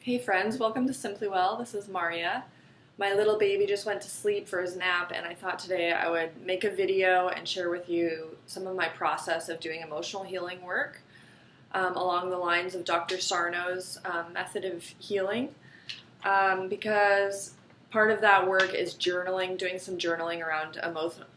Hey friends, welcome to Simply Well. This is Maria. My little baby just went to sleep for his nap, and I thought today I would make a video and share with you some of my process of doing emotional healing work along the lines of Dr. Sarno's method of healing, because part of that work is journaling, doing some journaling around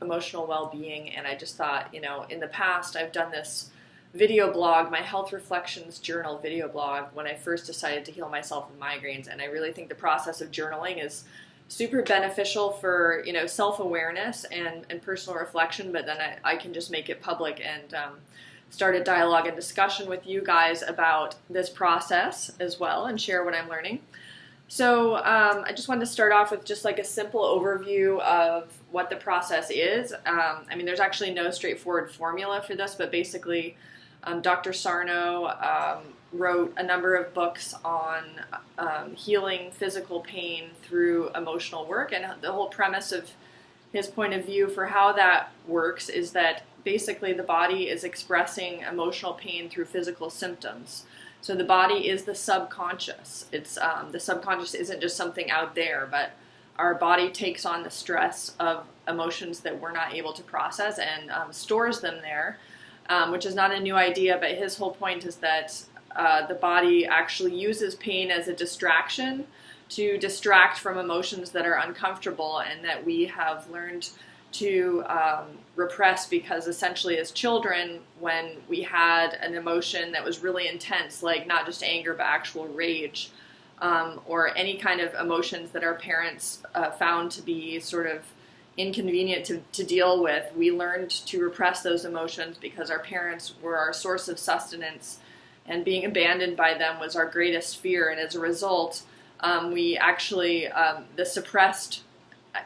emotional well-being. And I just thought, in the past I've done this video blog, my Health Reflections Journal video blog, when I first decided to heal myself with migraines. And I really think the process of journaling is super beneficial for, self-awareness and personal reflection, but then I can just make it public and start a dialogue and discussion with you guys about this process as well and share what I'm learning. So I just wanted to start off with just like a simple overview of what the process is. There's actually no straightforward formula for this, but basically Dr. Sarno wrote a number of books on healing physical pain through emotional work, and the whole premise of his point of view for how that works is that basically the body is expressing emotional pain through physical symptoms. So the body is the subconscious. It's the subconscious isn't just something out there, but our body takes on the stress of emotions that we're not able to process and stores them there, which is not a new idea, but his whole point is that the body actually uses pain as a distraction to distract from emotions that are uncomfortable and that we have learned to repress, because essentially as children, when we had an emotion that was really intense, like not just anger but actual rage, or any kind of emotions that our parents found to be sort of inconvenient to deal with, we learned to repress those emotions because our parents were our source of sustenance, and being abandoned by them was our greatest fear. And as a result, we actually, the suppressed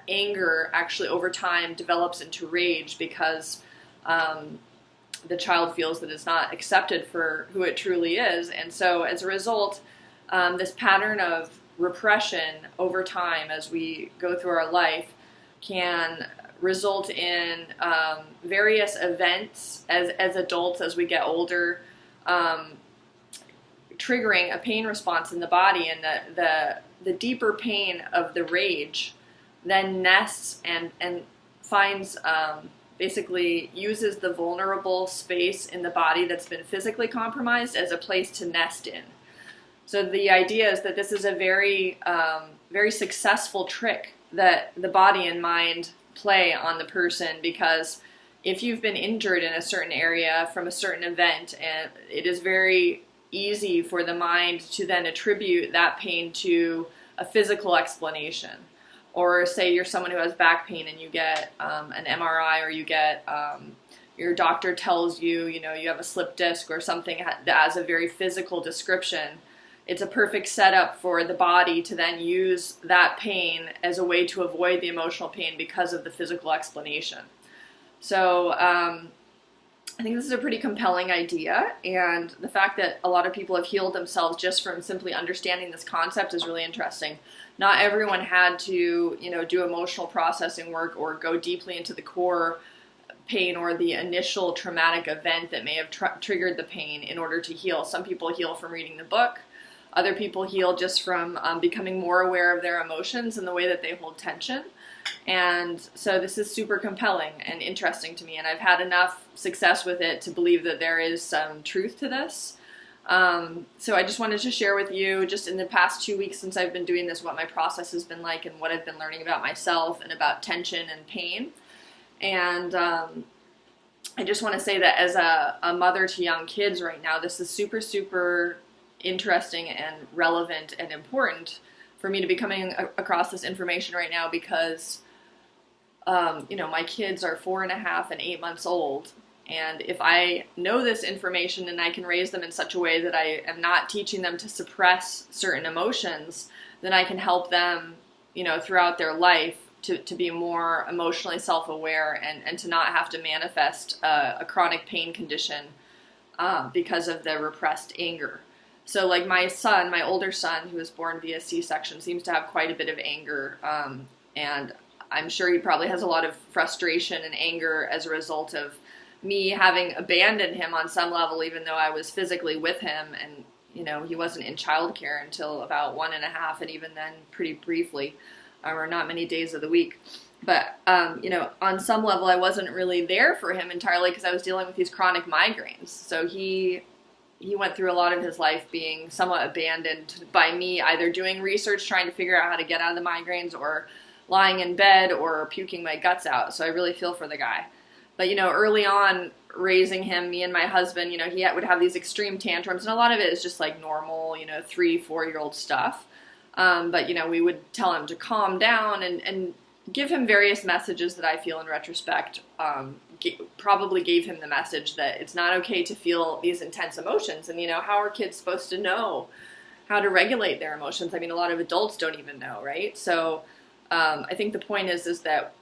anger actually over time develops into rage, because the child feels that it's not accepted for who it truly is. And so as a result, this pattern of repression over time as we go through our life can result in various events as adults, as we get older, triggering a pain response in the body. And the deeper pain of the rage then nests and finds, basically uses the vulnerable space in the body that's been physically compromised as a place to nest in. So the idea is that this is a very, very successful trick that the body and mind play on the person, because if you've been injured in a certain area from a certain event, and it is very easy for the mind to then attribute that pain to a physical explanation. Or say you're someone who has back pain and you get an MRI, or you get your doctor tells you, you have a slip disc or something that has a very physical description. It's a perfect setup for the body to then use that pain as a way to avoid the emotional pain because of the physical explanation. So I think this is a pretty compelling idea, and the fact that a lot of people have healed themselves just from simply understanding this concept is really interesting. Not everyone had to, do emotional processing work or go deeply into the core pain or the initial traumatic event that may have triggered the pain in order to heal. Some people heal from reading the book. Other people heal just from becoming more aware of their emotions and the way that they hold tension. And so this is super compelling and interesting to me, and I've had enough success with it to believe that there is some truth to this. So I just wanted to share with you, just in the past 2 weeks since I've been doing this, what my process has been like and what I've been learning about myself and about tension and pain. And I just want to say that as a mother to young kids right now, this is super, super interesting and relevant and important for me to be coming across this information right now, because my kids are 4.5 and 8 months old, and if I know this information and I can raise them in such a way that I am not teaching them to suppress certain emotions, then I can help them throughout their life to be more emotionally self-aware and to not have to manifest a chronic pain condition because of the repressed anger. So like my son, my older son, who was born via C-section, seems to have quite a bit of anger, and I'm sure he probably has a lot of frustration and anger as a result of me having abandoned him on some level, even though I was physically with him and he wasn't in childcare until about 1.5, and even then pretty briefly, or not many days of the week. But, on some level, I wasn't really there for him entirely because I was dealing with these chronic migraines. So he went through a lot of his life being somewhat abandoned by me, either doing research, trying to figure out how to get out of the migraines, or lying in bed or puking my guts out. So I really feel for the guy. But, early on, raising him, me and my husband, he would have these extreme tantrums, and a lot of it is just like normal, 3-4-year-old stuff. But, we would tell him to calm down and give him various messages that I feel in retrospect probably gave him the message that it's not okay to feel these intense emotions. And, how are kids supposed to know how to regulate their emotions? I mean, a lot of adults don't even know, right? So I think the point is that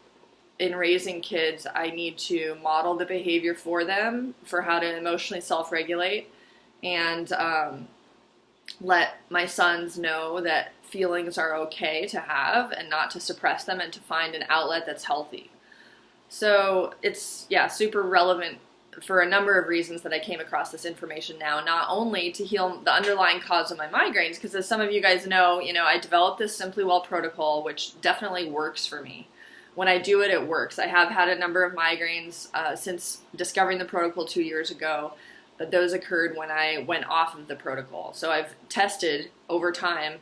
in raising kids, I need to model the behavior for them for how to emotionally self-regulate, and let my sons know that feelings are okay to have and not to suppress them, and to find an outlet that's healthy. So it's, super relevant for a number of reasons that I came across this information now, not only to heal the underlying cause of my migraines, because as some of you guys know, I developed this Simply Well protocol, which definitely works for me. When I do it, it works. I have had a number of migraines since discovering the protocol 2 years ago, but those occurred when I went off of the protocol. So I've tested over time,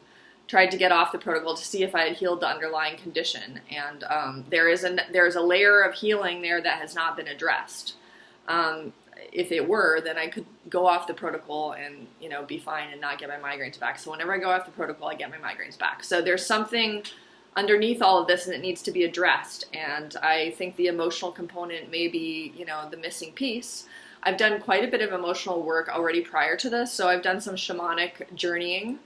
tried to get off the protocol to see if I had healed the underlying condition. And there is a layer of healing there that has not been addressed. If it were, then I could go off the protocol and, be fine and not get my migraines back. So whenever I go off the protocol, I get my migraines back. So there's something underneath all of this, and it needs to be addressed. And I think the emotional component may be, the missing piece. I've done quite a bit of emotional work already prior to this. So I've done some shamanic journeying,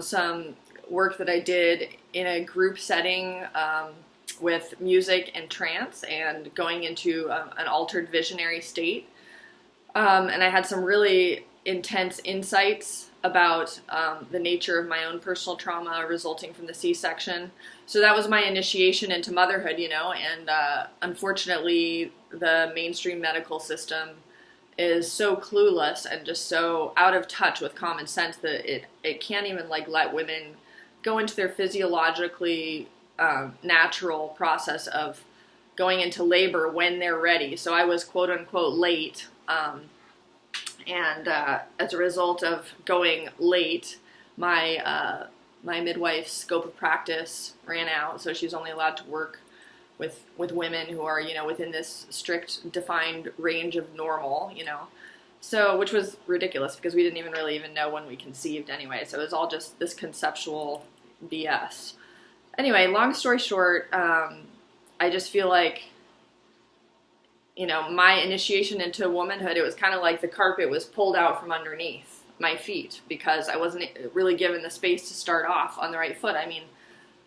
some work that I did in a group setting with music and trance, and going into an altered visionary state. And I had some really intense insights about the nature of my own personal trauma resulting from the C-section. So that was my initiation into motherhood, and unfortunately the mainstream medical system is so clueless and just so out of touch with common sense that it can't even let women go into their physiologically natural process of going into labor when they're ready. So I was quote unquote late, and as a result of going late, my midwife's scope of practice ran out, so she's only allowed to work with women who are, within this strict defined range of normal, So, which was ridiculous because we didn't even know when we conceived anyway. So it was all just this conceptual BS. Anyway, long story short, I just feel like, my initiation into womanhood, it was kind of like the carpet was pulled out from underneath my feet because I wasn't really given the space to start off on the right foot. I mean,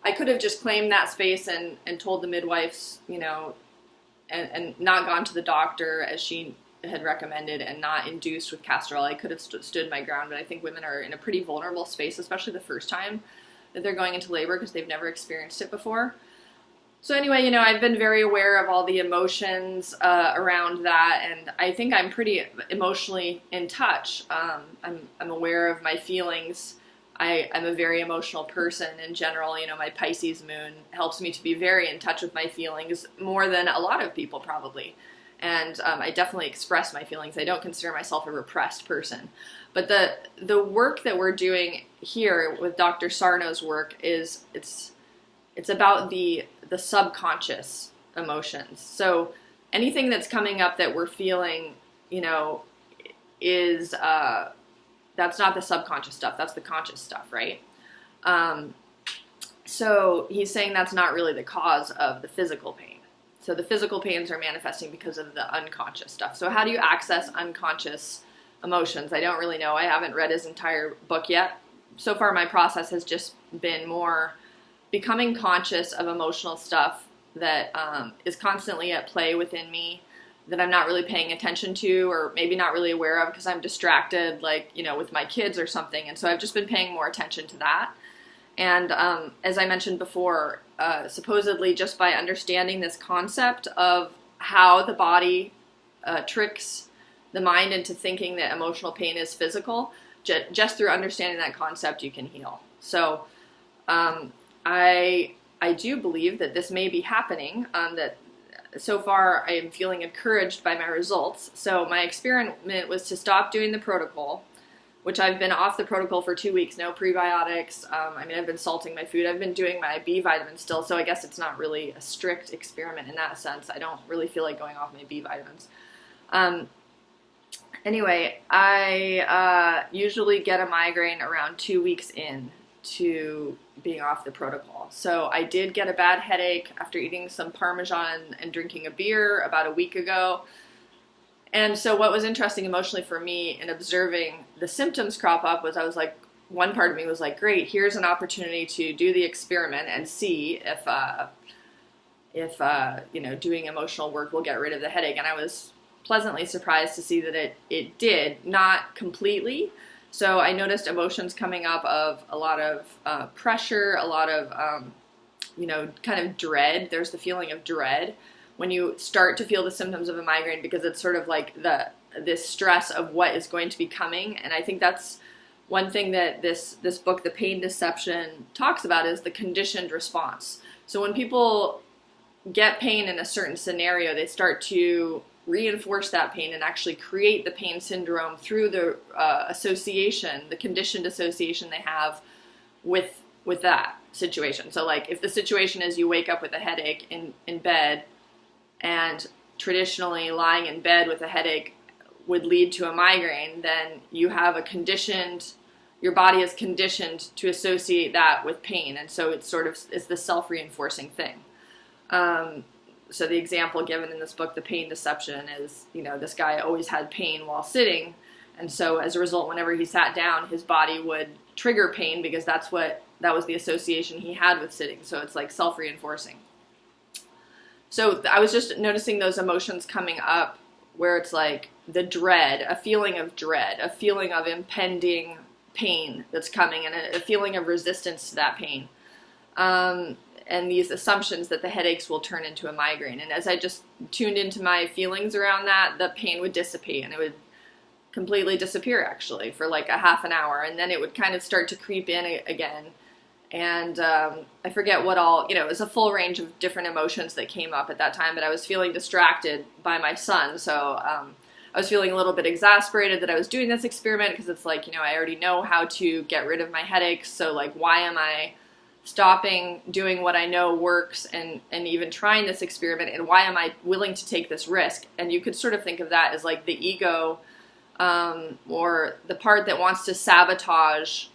I could have just claimed that space and told the midwives, and not gone to the doctor as she had recommended, and not induced with castor oil. I could have stood my ground, but I think women are in a pretty vulnerable space, especially the first time that they're going into labor because they've never experienced it before. So anyway, I've been very aware of all the emotions around that, and I think I'm pretty emotionally in touch. I'm aware of my feelings. I'm a very emotional person in general. My Pisces moon helps me to be very in touch with my feelings more than a lot of people probably. And I definitely express my feelings. I don't consider myself a repressed person. But the work that we're doing here with Dr. Sarno's work is it's about the subconscious emotions. So anything that's coming up that we're feeling, is that's not the subconscious stuff. That's the conscious stuff, right? So he's saying that's not really the cause of the physical pain. So the physical pains are manifesting because of the unconscious stuff. So how do you access unconscious emotions? I don't really know. I haven't read his entire book yet. So far my process has just been more becoming conscious of emotional stuff that is constantly at play within me that I'm not really paying attention to, or maybe not really aware of because I'm distracted, with my kids or something. And so I've just been paying more attention to that. And as I mentioned before, supposedly just by understanding this concept of how the body tricks the mind into thinking that emotional pain is physical, just through understanding that concept, you can heal. So I do believe that this may be happening, that so far I am feeling encouraged by my results. So my experiment was to stop doing the protocol, which I've been off the protocol for 2 weeks, no prebiotics. I mean, I've been salting my food. I've been doing my B vitamins still, so I guess it's not really a strict experiment in that sense. I don't really feel like going off my B vitamins. Anyway, I usually get a migraine around 2 weeks in to being off the protocol. So I did get a bad headache after eating some Parmesan and drinking a beer about a week ago. And so what was interesting emotionally for me in observing the symptoms crop up was I was like, one part of me was like, great, here's an opportunity to do the experiment and see if doing emotional work will get rid of the headache. And I was pleasantly surprised to see that it did, not completely. So I noticed emotions coming up of a lot of pressure, a lot of, kind of dread. There's the feeling of dread when you start to feel the symptoms of a migraine, because it's sort of like this stress of what is going to be coming. And I think that's one thing that this book, The Pain Deception, talks about, is the conditioned response. So when people get pain in a certain scenario, they start to reinforce that pain and actually create the pain syndrome through the association, the conditioned association they have with that situation. So like if the situation is you wake up with a headache in bed, and traditionally lying in bed with a headache would lead to a migraine, then you have your body is conditioned to associate that with pain. And so it's the self-reinforcing thing. So the example given in this book, The Pain Deception, is, this guy always had pain while sitting. And so as a result, whenever he sat down, his body would trigger pain because that was the association he had with sitting. So it's like self-reinforcing. So I was just noticing those emotions coming up where it's like the dread, a feeling of dread, a feeling of impending pain that's coming, and a feeling of resistance to that pain. And these assumptions that the headaches will turn into a migraine. And as I just tuned into my feelings around that, the pain would dissipate, and it would completely disappear actually for like a half an hour. And then it would kind of start to creep in again. And I forget what all, it was a full range of different emotions that came up at that time, but I was feeling distracted by my son. So I was feeling a little bit exasperated that I was doing this experiment, because it's like, I already know how to get rid of my headaches. So like, why am I stopping doing what I know works and even trying this experiment? And why am I willing to take this risk? And you could sort of think of that as like the ego, or the part that wants to sabotage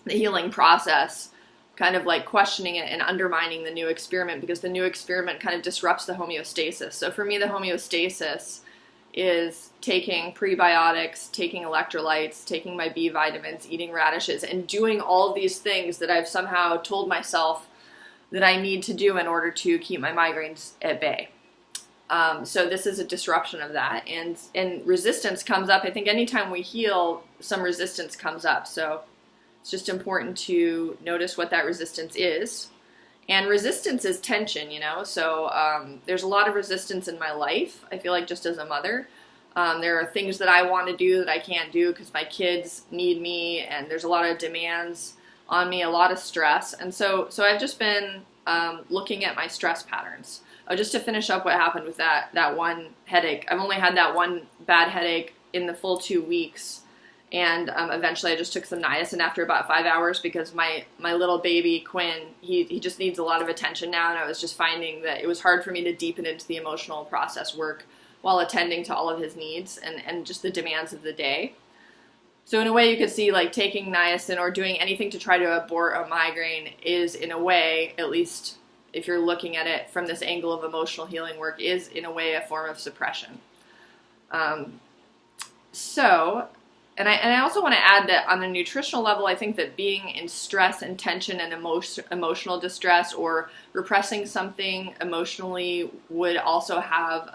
the healing process, kind of like questioning it and undermining the new experiment, because the new experiment kind of disrupts the homeostasis. So for me, the homeostasis is taking prebiotics, taking electrolytes, taking my B vitamins, eating radishes, and doing all of these things that I've somehow told myself that I need to do in order to keep my migraines at bay. So this is a disruption of that, and resistance comes up. I think anytime we heal, some resistance comes up. So it's just important to notice what that resistance is. And resistance is tension, so there's a lot of resistance in my life, I feel like, just as a mother. There are things that I want to do that I can't do because my kids need me, and there's a lot of demands on me, a lot of stress. And so I've just been looking at my stress patterns. Just to finish up what happened with that one headache. I've only had that one bad headache in the full 2 weeks. And eventually I just took some niacin after about 5 hours, because my little baby, Quinn, he just needs a lot of attention now. And I was just finding that it was hard for me to deepen into the emotional process work while attending to all of his needs and just the demands of the day. So in a way, you could see like taking niacin or doing anything to try to abort a migraine is, in a way, at least if you're looking at it from this angle of emotional healing work, is in a way a form of suppression. And I also want to add that on a nutritional level, I think that being in stress and tension and emotional distress, or repressing something emotionally, would also have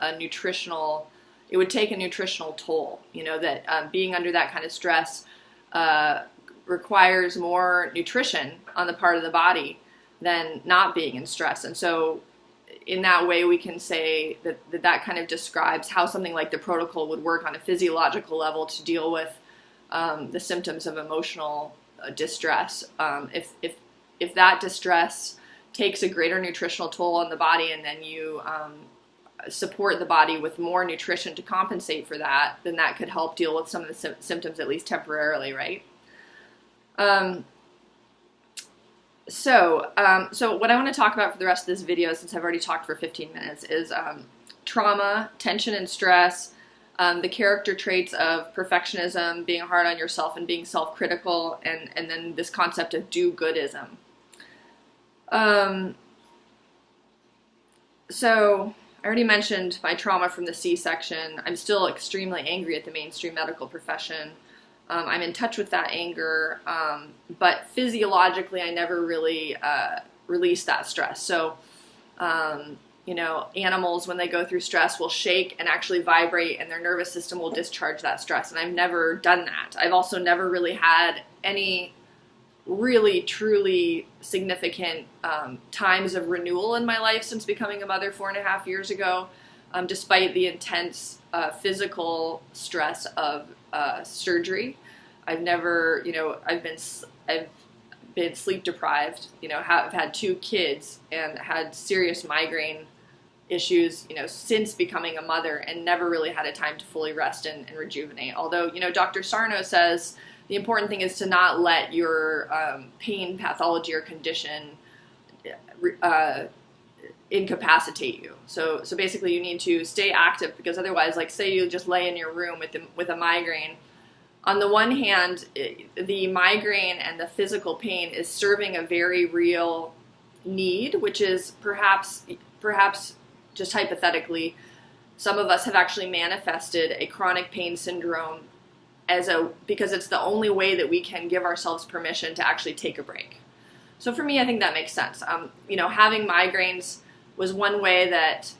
it would take a nutritional toll. That being under that kind of stress requires more nutrition on the part of the body than not being in stress. And so in that way, we can say that kind of describes how something like the protocol would work on a physiological level to deal with the symptoms of emotional distress. If that distress takes a greater nutritional toll on the body, and then you support the body with more nutrition to compensate for that, then that could help deal with some of the symptoms, at least temporarily, right? So what I want to talk about for the rest of this video, since I've already talked for 15 minutes, is trauma, tension and stress, the character traits of perfectionism, being hard on yourself and being self-critical, and then this concept of do-goodism. So I already mentioned my trauma from the C-section. I'm still extremely angry at the mainstream medical profession. I'm in touch with that anger, but physiologically I never really release that stress. So, you know, animals, when they go through stress, will shake and actually vibrate, and their nervous system will discharge that stress, and I've never done that. I've also never really had any really, truly significant times of renewal in my life since becoming a mother 4.5 years ago, despite the intense physical stress of surgery. I've never, you know, I've been sleep deprived, you know, I've had 2 kids and had serious migraine issues, you know, since becoming a mother, and never really had a time to fully rest and rejuvenate. Although, you know, Dr. Sarno says the important thing is to not let your pain, pathology, or condition incapacitate you. So basically you need to stay active, because otherwise, like, say you just lay in your room with a migraine. On the one hand, the migraine and the physical pain is serving a very real need, which is perhaps just hypothetically, some of us have actually manifested a chronic pain syndrome because it's the only way that we can give ourselves permission to actually take a break. So for me, I think that makes sense. You know, having migraines was one way that,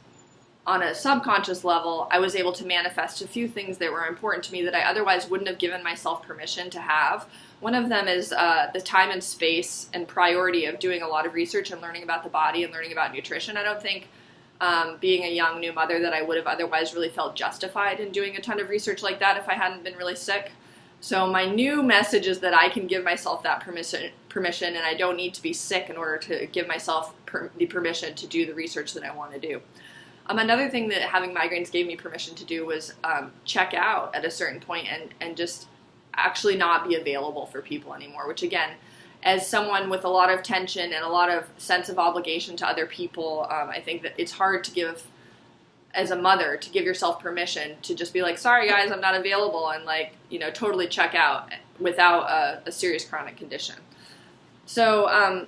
on a subconscious level, I was able to manifest a few things that were important to me that I otherwise wouldn't have given myself permission to have. One of them is the time and space and priority of doing a lot of research and learning about the body and learning about nutrition. I don't think being a young new mother that I would have otherwise really felt justified in doing a ton of research like that if I hadn't been really sick. So my new message is that I can give myself that permission, and I don't need to be sick in order to give myself the permission to do the research that I want to do. Another thing that having migraines gave me permission to do was check out at a certain point and just actually not be available for people anymore, which, again, as someone with a lot of tension and a lot of sense of obligation to other people, I think that it's hard to give, as a mother, to give yourself permission to just be like, sorry guys, I'm not available, and, like, you know, totally check out without a serious chronic condition. So,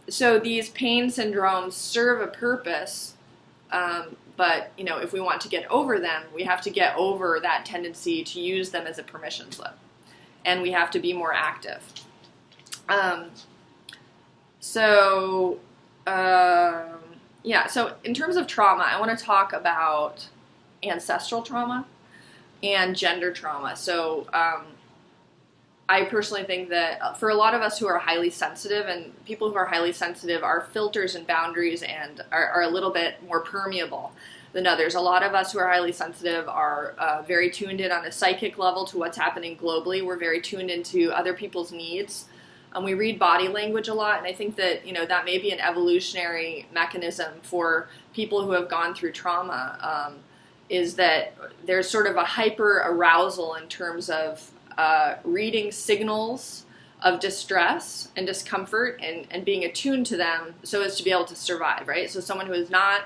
so these pain syndromes serve a purpose, but, you know, if we want to get over them, we have to get over that tendency to use them as a permission slip, and we have to be more active. Yeah, so in terms of trauma, I want to talk about ancestral trauma and gender trauma. So I personally think that for a lot of us who are highly sensitive, and people who are highly sensitive, our filters and boundaries and are a little bit more permeable than others. A lot of us who are highly sensitive are very tuned in on a psychic level to what's happening globally. We're very tuned into other people's needs. We read body language a lot, and I think that, you know, that may be an evolutionary mechanism for people who have gone through trauma, is that there's sort of a hyper arousal in terms of reading signals of distress and discomfort and being attuned to them so as to be able to survive, right? So someone who has not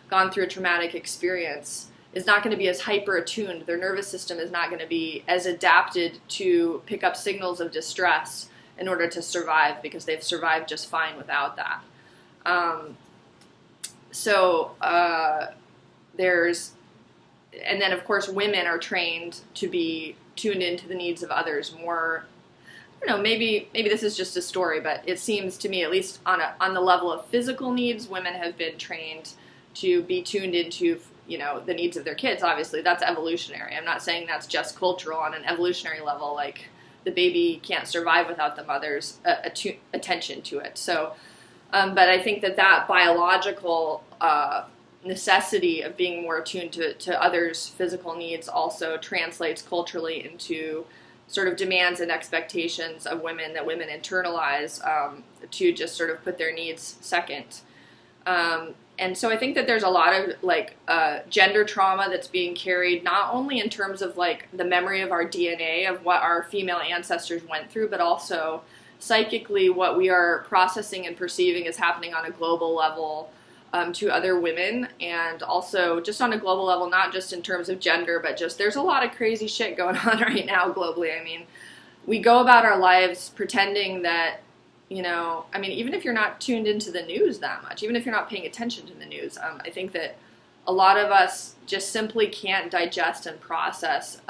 gone through a traumatic experience is not going to be as hyper attuned. Their nervous system is not going to be as adapted to pick up signals of distress in order to survive, because they've survived just fine without that. And then of course women are trained to be tuned into the needs of others more. I don't know, maybe this is just a story, but it seems to me, at least on the level of physical needs, women have been trained to be tuned into, you know, the needs of their kids. Obviously, that's evolutionary. I'm not saying that's just cultural. On an evolutionary level, like, the baby can't survive without the mother's attention to it. So, but I think that biological necessity of being more attuned to others' physical needs also translates culturally into sort of demands and expectations of women that women internalize to just sort of put their needs second. And so I think that there's a lot of like gender trauma that's being carried, not only in terms of like the memory of our DNA of what our female ancestors went through, but also psychically what we are processing and perceiving is happening on a global level to other women, and also just on a global level, not just in terms of gender, but just there's a lot of crazy shit going on right now globally. I mean, we go about our lives pretending that, you know, I mean, even if you're not tuned into the news that much, even if you're not paying attention to the news, I think that a lot of us just simply can't digest and process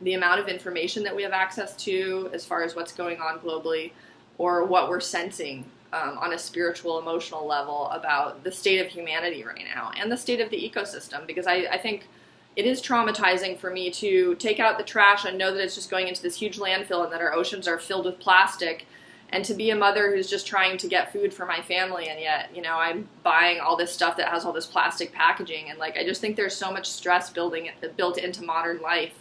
the amount of information that we have access to as far as what's going on globally, or what we're sensing on a spiritual, emotional level about the state of humanity right now and the state of the ecosystem. Because I think it is traumatizing for me to take out the trash and know that it's just going into this huge landfill and that our oceans are filled with plastic, and to be a mother who's just trying to get food for my family, and yet, you know, I'm buying all this stuff that has all this plastic packaging. And like, I just think there's so much stress built into modern life,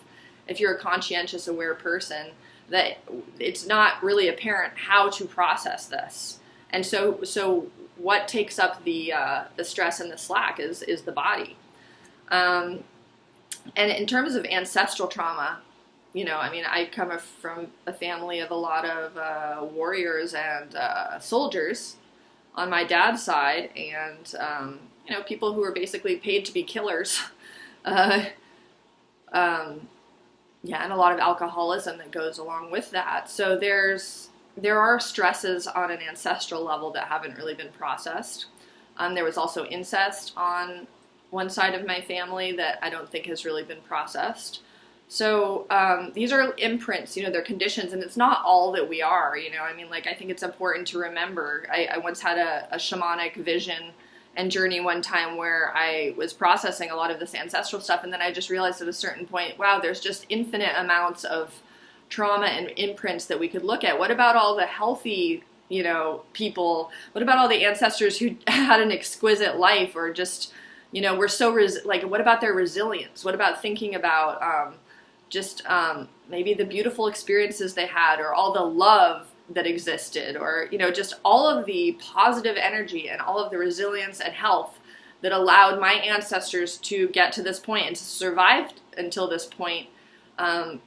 if you're a conscientious, aware person, that it's not really apparent how to process this. And so what takes up the stress and the slack is the body. And in terms of ancestral trauma, you know, I mean, I come from a family of a lot of warriors and soldiers on my dad's side, and you know, people who are basically paid to be killers. Yeah, and a lot of alcoholism that goes along with that. So there are stresses on an ancestral level that haven't really been processed. There was also incest on one side of my family that I don't think has really been processed. So these are imprints, you know, they're conditions, and it's not all that we are, you know. I mean, like, I think it's important to remember. I once had a shamanic vision and journey one time where I was processing a lot of this ancestral stuff, and then I just realized at a certain point, wow, there's just infinite amounts of trauma and imprints that we could look at. What about all the healthy, you know, people? What about all the ancestors who had an exquisite life, or just, you know, were so like, what about their resilience? What about thinking about maybe the beautiful experiences they had, or all the love that existed, or, you know, just all of the positive energy and all of the resilience and health that allowed my ancestors to get to this point and to survive until this point,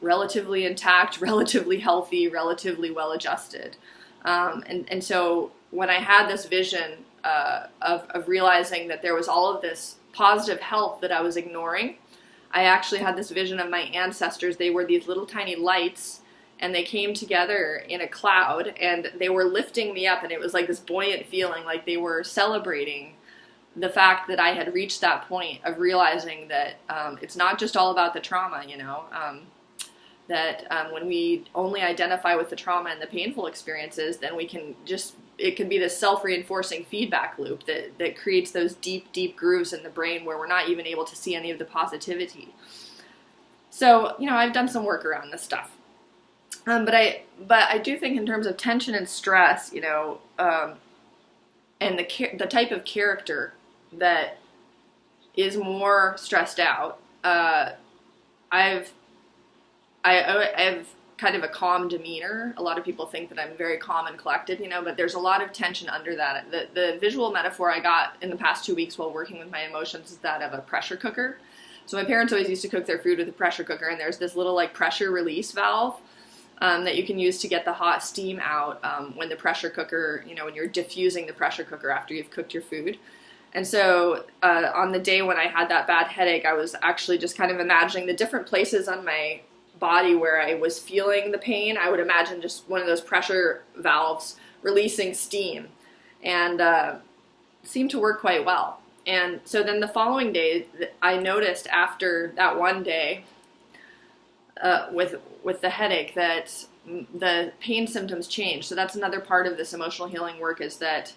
relatively intact, relatively healthy, relatively well-adjusted. And so when I had this vision of realizing that there was all of this positive health that I was ignoring, I actually had this vision of my ancestors. They were these little tiny lights, and they came together in a cloud, and they were lifting me up, and it was like this buoyant feeling, like they were celebrating the fact that I had reached that point of realizing that it's not just all about the trauma, you know, that when we only identify with the trauma and the painful experiences, then we can just, it can be this self-reinforcing feedback loop that creates those deep, deep grooves in the brain where we're not even able to see any of the positivity. So, you know, I've done some work around this stuff. But I do think in terms of tension and stress, you know, and the type of character that is more stressed out, I've kind of a calm demeanor. A lot of people think that I'm very calm and collected, you know, but there's a lot of tension under that. The visual metaphor I got in the past 2 weeks while working with my emotions is that of a pressure cooker. So my parents always used to cook their food with a pressure cooker, and there's this little like pressure release valve that you can use to get the hot steam out when the pressure cooker, you know, when you're diffusing the pressure cooker after you've cooked your food. And so on the day when I had that bad headache, I was actually just kind of imagining the different places on my body where I was feeling the pain. I would imagine just one of those pressure valves releasing steam, and seemed to work quite well. And so then the following day, I noticed after that one day with the headache that the pain symptoms changed. So that's another part of this emotional healing work, is that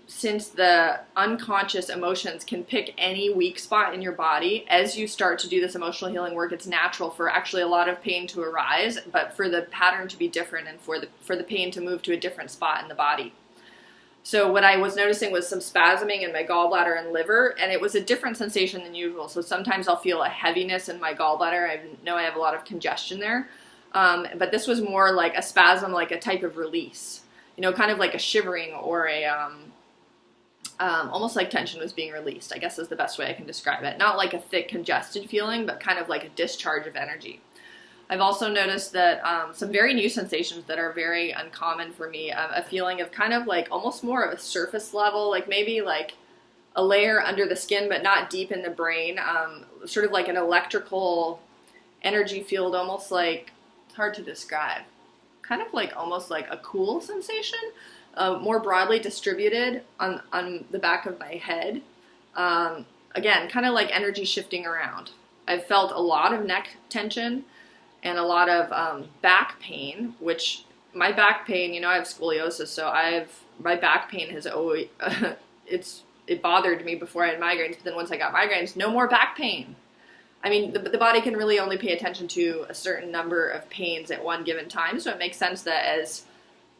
since the unconscious emotions can pick any weak spot in your body, as you start to do this emotional healing work, it's natural for actually a lot of pain to arise, but for the pattern to be different and for the pain to move to a different spot in the body. So what I was noticing was some spasming in my gallbladder and liver, and it was a different sensation than usual. So sometimes I'll feel a heaviness in my gallbladder. I know I have a lot of congestion there. But this was more like a spasm, like a type of release, kind of like a shivering or a, almost like tension was being released, I guess is the best way I can describe it. Not like a thick, congested feeling, but kind of like a discharge of energy. I've also noticed that some very new sensations that are very uncommon for me, a feeling of kind of like almost more of a surface level, like maybe like a layer under the skin, but not deep in the brain, sort of like an electrical energy field, almost like, it's hard to describe, kind of like almost like a cool sensation, more broadly distributed on the back of my head. Again, kind of like energy shifting around. I've felt a lot of neck tension and a lot of back pain, which my back pain, I have scoliosis, so my back pain has always, it bothered me before I had migraines, but then once I got migraines, no more back pain. I mean, the body can really only pay attention to a certain number of pains at one given time, so it makes sense that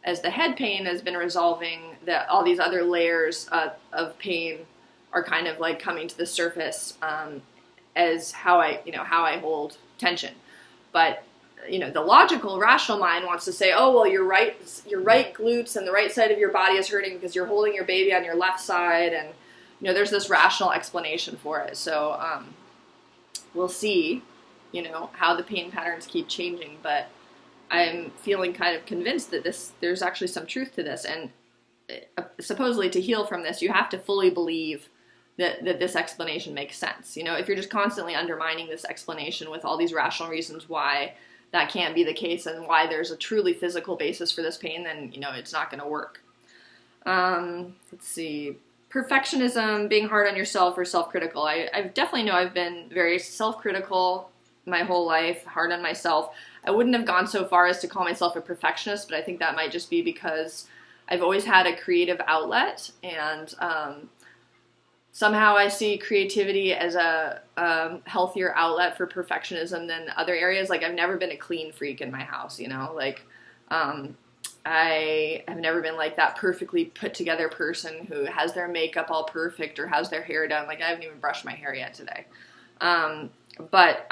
as the head pain has been resolving, that all these other layers of pain are kind of like coming to the surface as how I hold tension. But the logical, rational mind wants to say, oh, well, your right glutes and the right side of your body is hurting because you're holding your baby on your left side, and there's this rational explanation for it. So we'll see, how the pain patterns keep changing. But I'm feeling kind of convinced that there's actually some truth to this, and supposedly to heal from this, you have to fully believe that this explanation makes sense. If you're just constantly undermining this explanation with all these rational reasons why that can't be the case and why there's a truly physical basis for this pain, then, it's not going to work. Let's see. Perfectionism, being hard on yourself or self-critical. I definitely know I've been very self-critical my whole life, hard on myself. I wouldn't have gone so far as to call myself a perfectionist, but I think that might just be because I've always had a creative outlet, and somehow I see creativity as a healthier outlet for perfectionism than other areas. Like, I've never been a clean freak in my house, I have never been like that perfectly put together person who has their makeup all perfect or has their hair done. Like, I haven't even brushed my hair yet today. But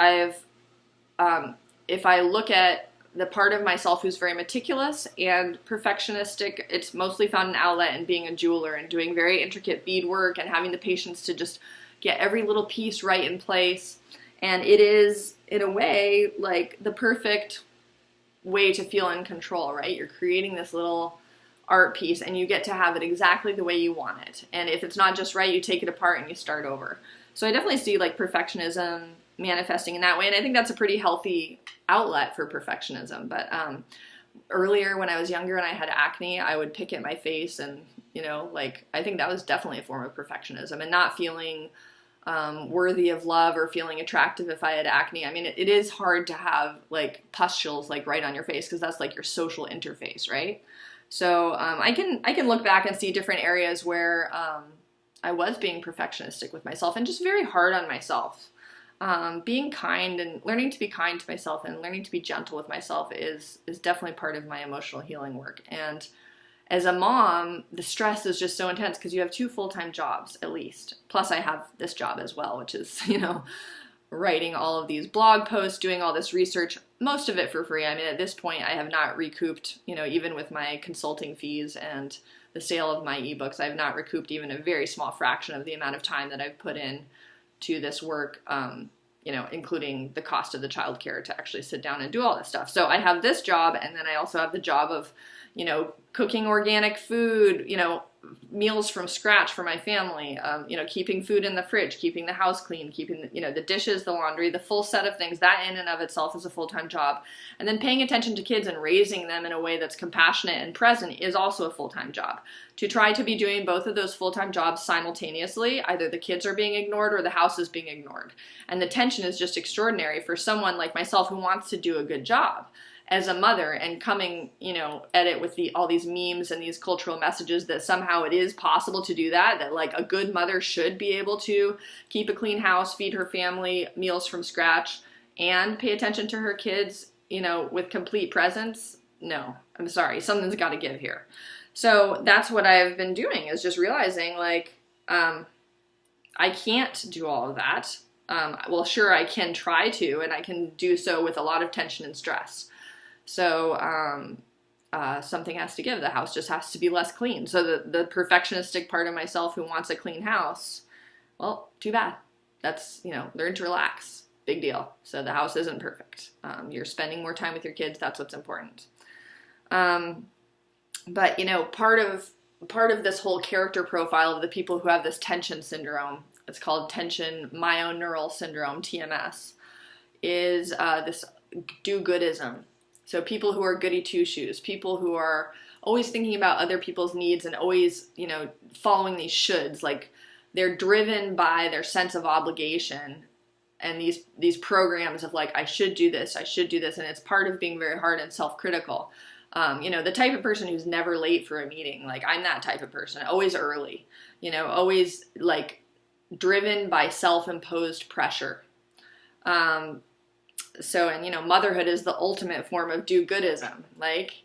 if I look at the part of myself who's very meticulous and perfectionistic, it's mostly found an outlet in being a jeweler and doing very intricate beadwork and having the patience to just get every little piece right in place. And it is, in a way, like the perfect way to feel in control, right? You're creating this little art piece and you get to have it exactly the way you want it. And if it's not just right, you take it apart and you start over. So I definitely see like perfectionism manifesting in that way, and I think that's a pretty healthy outlet for perfectionism. But earlier when I was younger and I had acne, I would pick at my face, and I think that was definitely a form of perfectionism, and not feeling worthy of love or feeling attractive if I had acne. I mean, it is hard to have like pustules like right on your face, because that's like your social interface, right? So I can look back and see different areas where I was being perfectionistic with myself and just very hard on myself. Being kind and learning to be kind to myself and learning to be gentle with myself is definitely part of my emotional healing work. And as a mom, the stress is just so intense because you have 2 full-time jobs at least. Plus I have this job as well, which is, writing all of these blog posts, doing all this research, most of it for free. I mean, at this point I have not recouped, even with my consulting fees and the sale of my ebooks, I've not recouped even a very small fraction of the amount of time that I've put in to this work, including the cost of the childcare to actually sit down and do all this stuff. So I have this job, and then I also have the job of, cooking organic food, meals from scratch for my family, keeping food in the fridge, keeping the house clean, keeping, the dishes, the laundry, the full set of things. That in and of itself is a full-time job. And then paying attention to kids and raising them in a way that's compassionate and present is also a full-time job. To try to be doing both of those full-time jobs simultaneously, either the kids are being ignored or the house is being ignored. And the tension is just extraordinary for someone like myself who wants to do a good job as a mother, and coming, at it with all these memes and these cultural messages that somehow it is possible to do that like a good mother should be able to keep a clean house, feed her family meals from scratch, and pay attention to her kids, with complete presence. no, I'm sorry, something's got to give here. So that's what I've been doing, is just realizing, like, I can't do all of that. Well, sure, I can try to, and I can do so with a lot of tension and stress. So something has to give. The house just has to be less clean. So the perfectionistic part of myself who wants a clean house, well, too bad. That's, learn to relax. Big deal. So the house isn't perfect. You're spending more time with your kids. That's what's important. But, part of this whole character profile of the people who have this tension syndrome, it's called tension myoneural syndrome, TMS, is this do-goodism. So people who are goody two-shoes, people who are always thinking about other people's needs and always, following these shoulds, like they're driven by their sense of obligation and these programs of like, I should do this, and it's part of being very hard and self-critical. The type of person who's never late for a meeting, like I'm that type of person, always early, always like driven by self-imposed pressure. Motherhood is the ultimate form of do-goodism. Like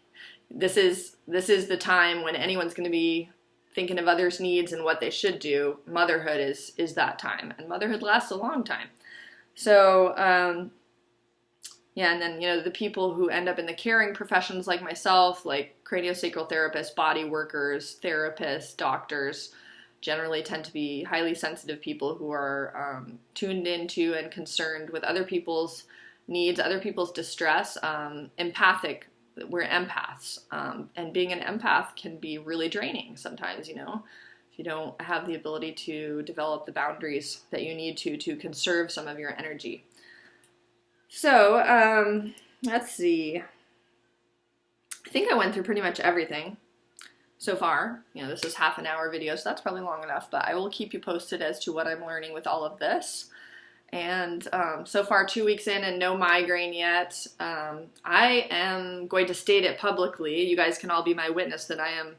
this is the time when anyone's going to be thinking of others' needs and what they should do. Motherhood is that time, and motherhood lasts a long time. So, and then, the people who end up in the caring professions like myself, like craniosacral therapists, body workers, therapists, doctors, generally tend to be highly sensitive people who are tuned into and concerned with other people's needs, other people's distress, empathic. We're empaths, and being an empath can be really draining sometimes, if you don't have the ability to develop the boundaries that you need to conserve some of your energy. So, let's see. I think I went through pretty much everything so far. This is half an hour video, so that's probably long enough, but I will keep you posted as to what I'm learning with all of this. And so far 2 weeks in and no migraine yet. I am going to state it publicly. You guys can all be my witness that I am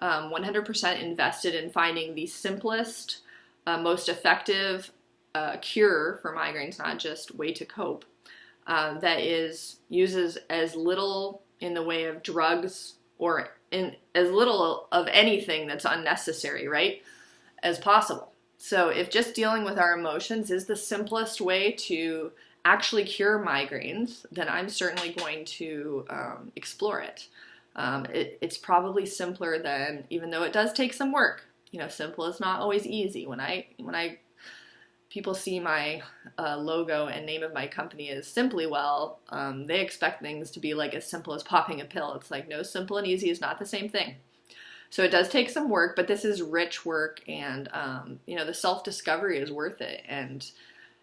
100% invested in finding the simplest, most effective cure for migraines, not just way to cope, that uses as little in the way of drugs or in as little of anything that's unnecessary, right, as possible. So if just dealing with our emotions is the simplest way to actually cure migraines, then I'm certainly going to explore it. It's probably simpler than, even though it does take some work. Simple is not always easy. When people see my logo and name of my company is Simply Well, they expect things to be like as simple as popping a pill. It's like, no, simple and easy is not the same thing. So it does take some work, but this is rich work, and the self-discovery is worth it. And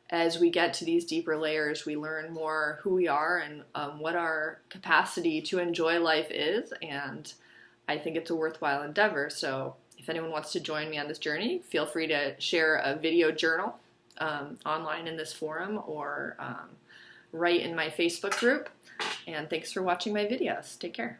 as we get to these deeper layers, we learn more who we are and what our capacity to enjoy life is, and I think it's a worthwhile endeavor. So if anyone wants to join me on this journey, feel free to share a video journal online in this forum or write in my Facebook group. And thanks for watching my videos. Take care.